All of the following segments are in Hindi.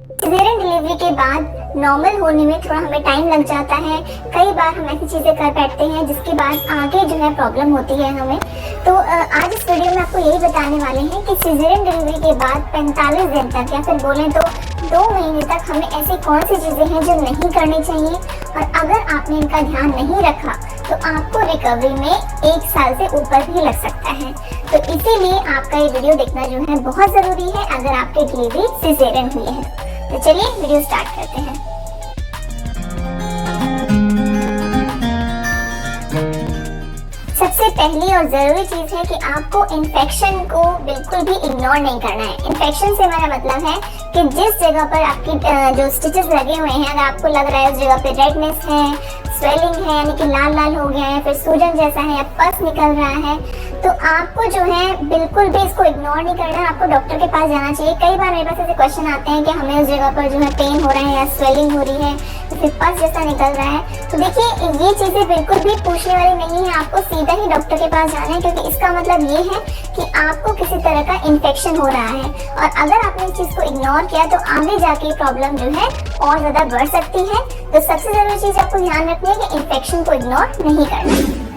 सिजेरियन डिलीवरी के बाद नॉर्मल होने में थोड़ा हमें टाइम लग जाता है। कई बार हम ऐसी चीजें कर बैठते हैं जिसके बाद आगे जो है प्रॉब्लम होती है हमें। तो आज इस वीडियो में आपको यही बताने वाले हैं कि सिजेरियन डिलीवरी के बाद 45 दिन तक या फिर बोलें तो 2 महीने तक हमें ऐसी कौन सी चीजें हैं जो नहीं करनी चाहिए, और अगर आपने इनका ध्यान नहीं रखा तो आपको रिकवरी में 1 साल से ऊपर भी लग सकता है। तो इसीलिए आपका ये वीडियो देखना जो है बहुत जरूरी है अगर आपकी डिलीवरी सिजेरियन हुई है। तो चलिए वीडियो स्टार्ट करते हैं। सबसे पहली और ज़रूरी चीज़ है कि आपको इन्फेक्शन को बिल्कुल भी इग्नोर नहीं करना है। इन्फेक्शन से मेरा मतलब है कि जिस जगह पर आपकी जो स्टिचेस लगे हुए हैं, अगर आपको लग रहा है उस जगह पे रेडनेस है, स्वेलिंग है यानी कि लाल लाल हो गया है, फिर सूजन जैसा है या पस निकल रहा है, तो आपको जो है बिल्कुल भी इसको इग्नोर नहीं करना है। आपको डॉक्टर के पास जाना चाहिए। कई बार मेरे पास ऐसे क्वेश्चन आते हैं कि हमें उस जगह पर जो है पेन हो रहा है या स्वेलिंग हो रही है, फिर पस जैसा निकल रहा है। तो देखिए ये चीज़ें बिल्कुल भी पूछने वाली नहीं है, आपको सीधा ही डॉक्टर के पास जाना है, क्योंकि इसका मतलब ये है कि आपको किसी तरह का इन्फेक्शन हो रहा है। और अगर आपने इस चीज़ को इग्नोर किया तो आगे जाके प्रॉब्लम जो है और ज़्यादा बढ़ सकती है। तो सबसे ज़रूरी चीज़ आपको ध्यान रखनी है कि इन्फेक्शन को इग्नोर नहीं करना है।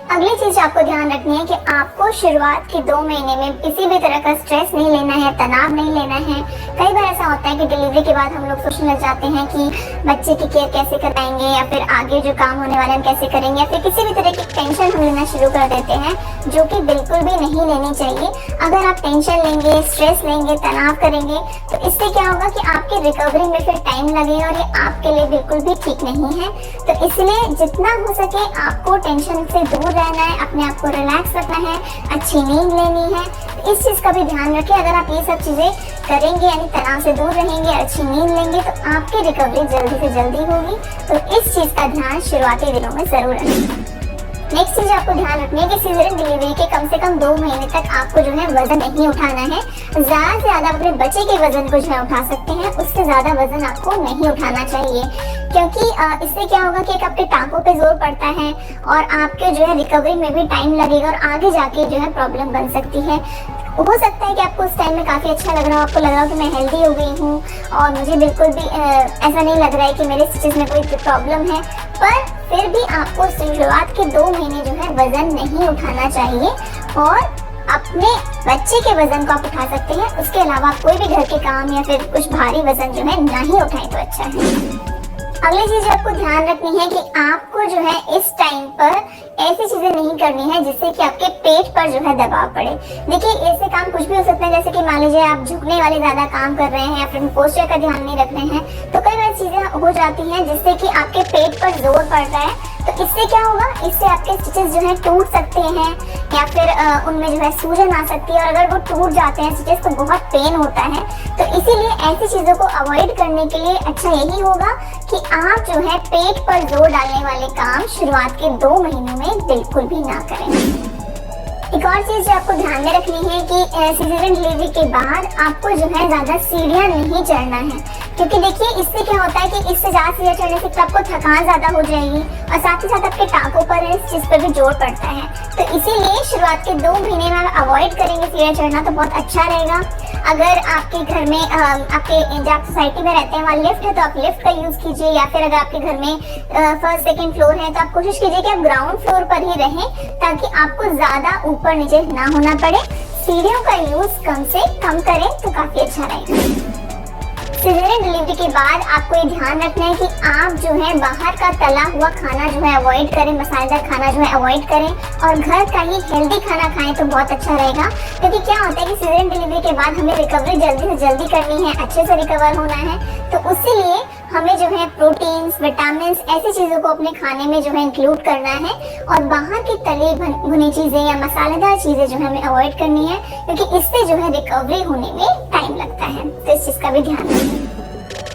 अगली चीज आपको ध्यान रखनी है कि आपको शुरुआत के 2 महीने में किसी भी तरह का स्ट्रेस नहीं लेना है, तनाव नहीं लेना है। कई बार ऐसा होता है कि डिलीवरी के बाद हम लोग सोचने लग जाते हैं कि बच्चे की केयर कैसे कराएंगे या फिर आगे जो काम होने वाले हैं कैसे करेंगे, या फिर किसी भी तरह की टेंशन हम लेना शुरू कर देते हैं, जो कि बिल्कुल भी नहीं लेनी चाहिए। अगर आप टेंशन लेंगे, स्ट्रेस लेंगे, तनाव करेंगे तो इससे क्या होगा कि आपकी रिकवरी में फिर टाइम लगेगा और ये आपके लिए बिल्कुल भी ठीक नहीं है। तो इसलिए जितना हो सके आपको टेंशन से दूर रहना है, अपने आप को रिलैक्स रखना है, अच्छी नींद लेनी है। इस चीज़ का भी ध्यान रखें। अगर आप ये सब चीज़ें करेंगे यानी तनाव से दूर रहेंगे, अच्छी नींद लेंगे, तो आपकी रिकवरी जल्दी से जल्दी होगी। तो इस चीज़ का ध्यान शुरुआती दिनों में जरूर रखें। नेक्स्ट चीज आपको ध्यान रखनी है कि सिजेरियन डिलीवरी के कम से कम 2 महीने तक आपको जो है वजन नहीं उठाना है। ज्यादा से ज्यादा अपने बच्चे के वजन को जो है उठा सकते हैं, उससे ज्यादा वजन आपको नहीं उठाना चाहिए, क्योंकि इससे क्या होगा कि एक आपके टांगों पे जोर पड़ता है और आपके जो है रिकवरी में भी टाइम लगेगा और आगे जाके जो है प्रॉब्लम बन सकती है। हो सकता है कि आपको उस टाइम में काफ़ी अच्छा लग रहा हो, आपको लग रहा हो कि मैं हेल्दी हो गई हूँ और मुझे बिल्कुल भी ऐसा नहीं लग रहा है कि मेरे स्टिचेस में कोई प्रॉब्लम है, पर फिर भी आपको शुरुआत के 2 महीने जो है वजन नहीं उठाना चाहिए और अपने बच्चे के वजन को आप उठा सकते हैं। उसके अलावा कोई भी घर के काम या फिर कुछ भारी वजन जो है ना ही उठाएं तो अच्छा है। अगली चीज आपको ध्यान रखनी है कि आपको जो है इस टाइम पर ऐसी चीजें नहीं करनी है जिससे कि आपके पेट पर जो है दबाव पड़े। देखिए ऐसे काम कुछ भी हो सकते हैं, जैसे कि मान लीजिए आप झुकने वाले ज्यादा काम कर रहे हैं या फिर पोस्चर का ध्यान नहीं रख रहे हैं, तो कई बार चीजें हो जाती हैं जिससे कि आपके पेट पर जोर पड़ रहा है। तो इससे क्या होगा, इससे आपके स्टिचेस जो है टूट सकते हैं या फिर उनमें जो है सूजन आ सकती है, और अगर वो टूट जाते हैं स्टिचेस तो बहुत पेन होता है। तो इसीलिए ऐसी चीजों को अवॉइड करने के लिए अच्छा यही होगा कि आप जो है पेट पर जोर डालने वाले काम शुरुआत के 2 महीनों में बिल्कुल भी ना करें। एक और चीज जो आपको ध्यान में रखनी है कि सिजेरियन डिलीवरी के बाद आपको जो है ज्यादा सीढ़ियां नहीं चढ़ना है, क्योंकि देखिए इससे क्या होता है कि इससे ज्यादा सीढ़ियां चढ़ने से आपको थकान ज्यादा हो जाएगी और साथ ही साथ आपके टांगों पर इस चीज पर भी जोर पड़ता है। तो इसीलिए शुरुआत के 2 महीने में आप अवॉइड करेंगे सीढ़ियां चढ़ना तो बहुत अच्छा रहेगा। अगर आपके घर में आपके जब आप सोसाइटी में रहते हैं वहाँ लिफ्ट है तो आप लिफ्ट का यूज कीजिए, या फिर अगर आपके घर में फर्स्ट सेकंड फ्लोर है तो आप कोशिश कीजिए कि आप ग्राउंड फ्लोर पर ही रहें, ताकि आपको ज्यादा ऊपर नीचे ना होना पड़े। सीढ़ियों का यूज कम से कम करें तो काफी अच्छा रहेगा। सिजेरियन डिलीवरी के बाद आपको ये ध्यान रखना है कि आप जो है बाहर का तला हुआ खाना जो है अवॉइड करें, मसालेदार खाना जो है अवॉइड करें और घर का ही हेल्दी खाना खाएं तो बहुत अच्छा रहेगा। क्योंकि क्या होता है कि सिजेरियन डिलीवरी के बाद हमें रिकवरी जल्दी से जल्दी करनी है, अच्छे से रिकवर होना है, तो उसी लिए हमें जो है प्रोटीन्स, विटामिन्स ऐसी चीज़ों को अपने खाने में जो है इंक्लूड करना है, और बाहर की तली भुनी चीज़ें या मसालेदार चीज़ें जो है हमें अवॉइड करनी है, क्योंकि इससे जो है रिकवरी होने में टाइम लगता है। तो इस चीज़ का भी ध्यान रखें।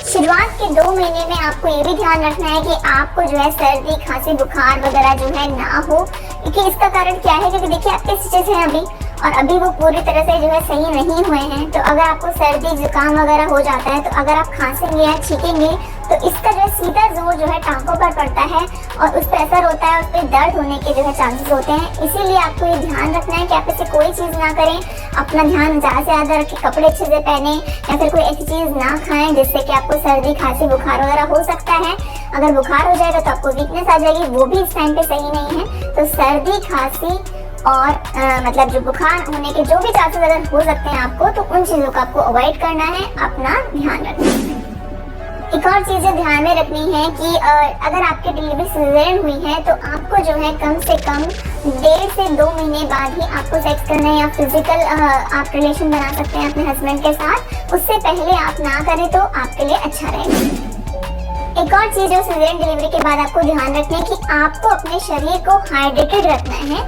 शुरुआत के 2 महीने में आपको ये भी ध्यान रखना है कि आपको जो है सर्दी, खांसी, बुखार वगैरह जो है ना हो, क्योंकि इसका कारण क्या है, क्योंकि देखिए आपके स्टिचेस हैं अभी और अभी वो पूरी तरह से जो है सही नहीं हुए हैं, तो अगर आपको सर्दी जुकाम वगैरह हो जाता है, तो अगर आप खांसेंगे या छींकेंगे तो इसका जो है सीधा जोर जो है टांकों पर पड़ता है और उस पर असर होता है, उस पर दर्द होने के जो है चांसेस होते हैं। इसीलिए आपको ये ध्यान रखना है कि आप ऐसे कोई चीज़ ना करें, अपना ध्यान ज़्यादा से ज़्यादा रखें, कपड़े अच्छे से पहने या फिर कोई ऐसी चीज़ ना खाएं जिससे कि आपको सर्दी खांसी बुखार वगैरह हो सकता है। अगर बुखार हो जाएगा तो आपको वीकनेस आ जाएगी, वो भी इस टाइम पे सही नहीं है। तो सर्दी खांसी और मतलब जो बुखार होने के जो भी चांसेस अगर हो सकते हैं आपको, तो उन चीज़ों को आपको अवॉइड करना है, अपना ध्यान रखना है। एक और चीज़ ध्यान में रखनी है कि अगर आपकी डिलीवरी सिजेरियन हुई है तो आपको जो है कम से कम 1.5 से 2 महीने बाद ही आपको सेक्स करना है या फिजिकल आप रिलेशन बना सकते हैं अपने हस्बैंड के साथ। उससे पहले आप ना करें तो आपके लिए अच्छा रहेगा। एक और चीज़ जो सिजेरियन डिलीवरी के बाद आपको ध्यान रखना है कि आपको अपने शरीर को हाइड्रेटेड रखना है,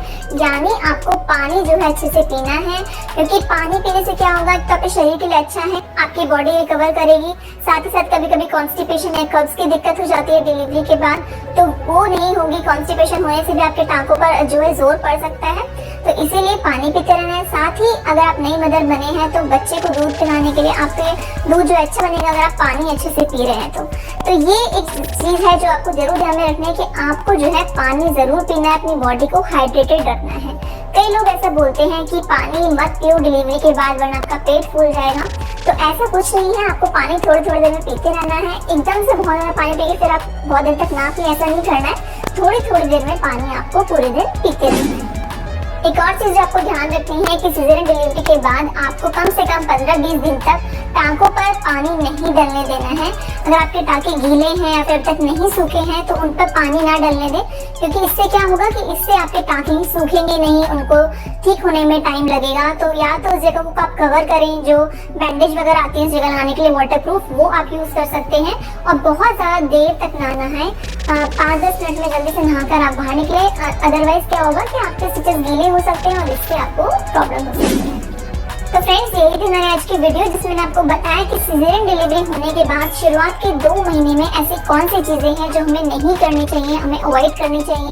यानी आपको पानी जो है अच्छे से पीना है, क्योंकि पानी पीने से क्या होगा तो आपके शरीर के लिए अच्छा है, आपकी बॉडी रिकवर करेगी। साथ ही साथ कभी कभी कॉन्स्टिपेशन या कब्ज की दिक्कत हो जाती है डिलीवरी के बाद, तो वो नहीं होगी। कॉन्स्टिपेशन होने से भी आपके टांकों पर जो है जोर पड़ सकता है, तो इसीलिए पानी पीते रहना है। साथ ही अगर आप नई मदर बने हैं तो बच्चे को दूध पिलाने के लिए आपके दूध जो अच्छा बनेगा अगर आप पानी अच्छे से पी रहे हैं तो ये एक चीज़ है जो आपको जरूर ध्यान में रखना है कि आपको जो है पानी जरूर पीना है, अपनी बॉडी को हाइड्रेटेड रखना है। कई लोग ऐसा बोलते हैं कि पानी मत पियो डिलीवरी के बाद वरना आपका पेट फूल जाएगा, तो ऐसा कुछ नहीं है। आपको पानी थोड़ी थोड़ी देर में पीते रहना है, एकदम से बहुत ज़्यादा पानी पी के फिर आप बहुत देर तक ना पिए, ऐसा नहीं करना है। थोड़ी थोड़ी देर में पानी आपको पूरे दिन पीते रहना है। एक और चीज़ आपको ध्यान रखनी है कि सिजेरियन डिलीवरी के बाद आपको कम से कम 15-20 दिन तक टांकों पर पानी नहीं डलने देना है। अगर आपके टांके गीले हैं या फिर अब तक नहीं सूखे हैं तो उन पर पानी ना डलने दें, क्योंकि इससे क्या होगा कि इससे आपके टांके ही सूखेंगे नहीं, उनको ठीक होने में टाइम लगेगा। तो या तो उस जगह को आप कवर करें, जो बैंडेज वगैरह आती है उस जगह लगाने के लिए वाटरप्रूफ, वो आप यूज़ कर सकते हैं। और बहुत ज़्यादा देर तक ना नहाएं, 5-10 मिनट में जल्दी से नहाकर आप बाहर निकले, अदरवाइज क्या होगा कि आपके स्टिचेस गीले हो सकते हैं और इससे आपको प्रॉब्लम हो सकती है। तो फ्रेंड्स, यही थी मेरी आज की वीडियो जिसमें मैंने आपको बताया कि सिजेरियन डिलीवरी होने के बाद शुरुआत के 2 महीने में ऐसी कौन सी चीज़ें हैं जो हमें नहीं करनी चाहिए, हमें अवॉइड करनी चाहिए।